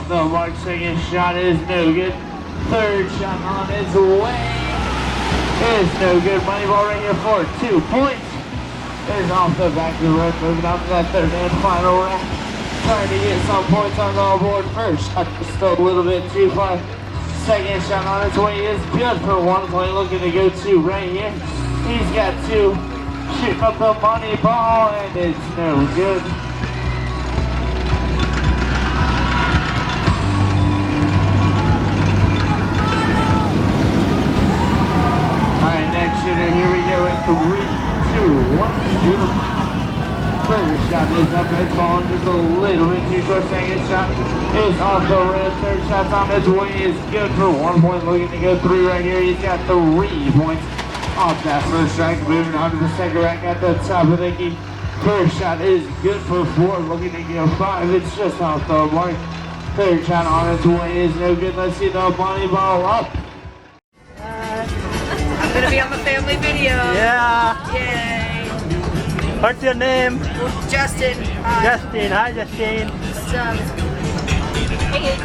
the mark. Second shot is no good. Third shot on its way is no good. Money ball right here for 2 points. Is off the back of the road, moving on to that third and final round. Trying to get some points on the board. First shot is still a little bit too far. Second shot on its way is good for 1 point. Looking to go 2 right here. He's got 2. Shoot up the money ball and it's no good. Alright, next shooter, here we go in 3, 2, 1, shoot him. First shot is up, it's falling just a little bit too short. Second shot is off the rim. Third shot's on its way is good for 1 point. Looking to go 3 right here. He's got 3 points off that first strike. Moving on to the second rack at the top of the key. First shot is good for 4. Looking to go 5. It's just off the mark. Third shot on its way is no good. Let's see the money ball up. I'm gonna be on the family video. Yeah. Yay. What's your name? Justin. Hi. Justin. Hi, Justin. What's up? Hey,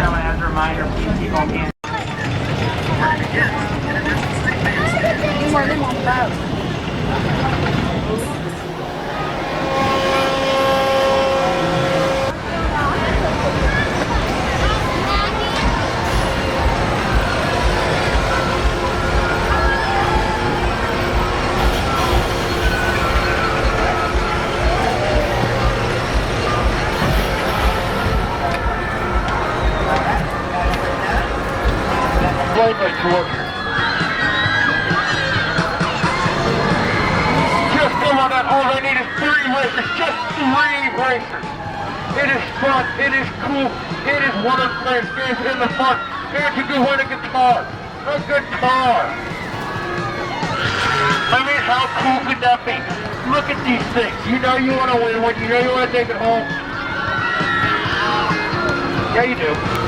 As a reminder, please keep on being. more than one boat. Just come on out. All I need is 3 racers. Just 3 racers. It is fun. It is cool. It is one of the best games in the fun. And you can win a guitar. A guitar. I mean, how cool could that be? Look at these things. You know you want to win one. You know you want to take it home. Yeah, you do.